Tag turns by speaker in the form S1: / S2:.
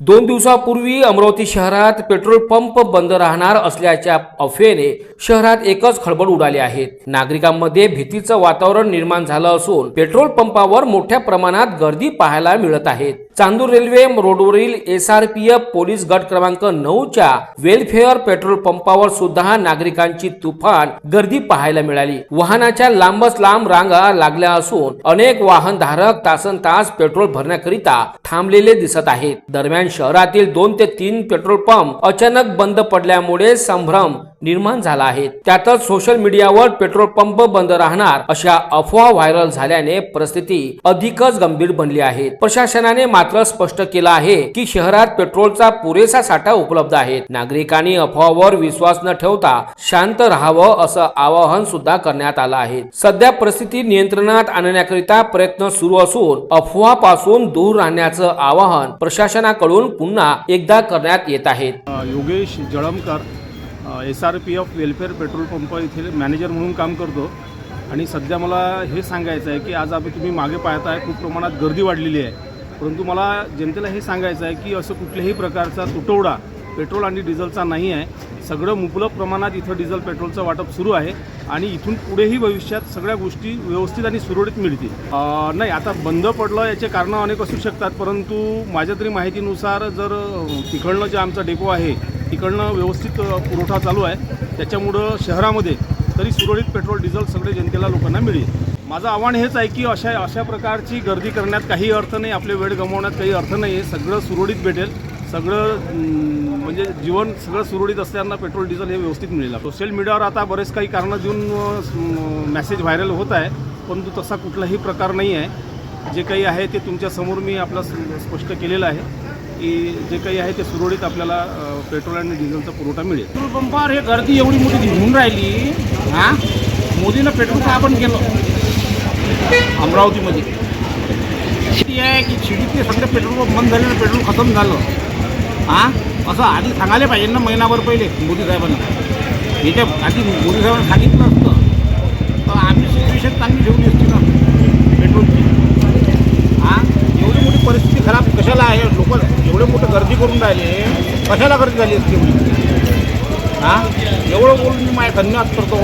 S1: 2 दिवसापूर्वी अमरावती शहरात petrol pump बंद राहणार असल्याच्या अफवेने शहरात एकच खळबळ उडाली आहे। नागरिकांमध्ये भीतीचं वातावरण निर्माण झालं असून पेट्रोल पंपावर मोठ्या प्रमाणात गर्दी पाहायला मिळत आहे। चांदूर रेल्वे रोडवरील SRPF पोलीस गट क्रमांक 9 च्या वेलफेअर पेट्रोल पंपावर सुद्धा नागरिकांची तुफान गर्दी पाहायला मिळाली। वाहनाच्या लांबच लांब रांगा लागल्या असून अनेक वाहनधारक तासनतास पेट्रोल भरण्याकरिता थांबलेले दिसत आहेत। दरम्यान शहरातील 2 ते 3 पेट्रोल पंप अचानक बंद पडल्यामुळे संभ्रम निर्माण झाला आहे। त्यातच सोशल मीडियावर पेट्रोल पंप बंद राहणार अशा अफवा व्हायरल झाल्याने परिस्थिती अधिकच गंभीर बनली आहे। प्रशासनाने मात्र स्पष्ट केलं आहे की शहरात पेट्रोलचा पुरेसा साठा उपलब्ध आहे। नागरिकांनी अफवावर विश्वास न ठेवता शांत राहावं असं आवाहन सुद्धा करण्यात आलं आहे। सध्या परिस्थिती नियंत्रणात आणण्याकरिता प्रयत्न सुरू असून अफवापासून दूर राहण्याचं आवाहन प्रशासनाकडून पुन्हा एकदा करण्यात येत आहे।
S2: Yogesh Jalamkar SRPF welfare petrol pump येथील मॅनेजर म्हणून काम करतो आणि सध्या मला हे सांगायचं आहे की आज तुम्ही मागे पाहताय खूप प्रमाणात गर्दी वाढलेली आहे, परंतु मला जनतेला हे सांगायचं आहे की असं कुठल्याही प्रकारचा तुटवडा पेट्रोल आणि डिझेलचा नाही आहे। सगळं मुबलक प्रमाणात इथं डिझेल पेट्रोलचं वाटप सुरू आहे आणि इथून पुढेही भविष्यात सगळ्या गोष्टी व्यवस्थित आणि सुरळीत मिळतील। नाही आता बंद पडलं याचे कारणं अनेक असू शकतात, परंतु माझ्या तरी माहितीनुसार जर तिकडनं जे आमचा डेपो आहे तिकडनं व्यवस्थित पुरवठा चालू आहे, त्याच्यामुळं शहरामध्ये तरी सुरळीत पेट्रोल डिझेल सगळे जनतेला लोकांना मिळेल। माझं आव्हान हेच आहे की अशा प्रकारची गर्दी करण्यात काही अर्थ नाही, आपले वेळ गमावण्यात काही अर्थ नाही आहे। सगळं सुरळीत भेटेल, सगळं म्हणजे जीवन सगळं सुरळीत असताना पेट्रोल डिझेल हे व्यवस्थित मिळेल। सोशल मीडियावर आता बरेच काही कारणं देऊन मेसेज व्हायरल होत आहे, परंतु तसा कुठलाही प्रकार नाही आहे। जे काही आहे ते तुमच्यासमोर मी आपला स्पष्ट केलेलं आहे की जे काही आहे ते सुरळीत आपल्याला पेट्रोल आणि डिझेलचा पुरवठा मिळेल।
S3: पेट्रोल पंपावर हे गर्दी एवढी मोठी होऊन राहिली, मोदीनं पेट्रोल का आपण केलं अमरावतीमध्ये आहे की शिडीतले सगळे पेट्रोल पंप बंद झाले, पेट्रोल खतम झालं। असं आधी सांगायला पाहिजे ना महिनाभर पहिले मोदी साहेबांना। याच्या आधी मोदी साहेबांना सांगितलं असतं तर आम्ही सिच्युएशन चांगली ठेवली असती ना पेट्रोलची। एवढी मोठी परिस्थिती खराब कशाला आहे? लोक एवढे मोठे गर्दी करून राहिले, कशाला गर्दी झाली असती? एवढं बोलून मी माझ्या धन्यवाद करतो।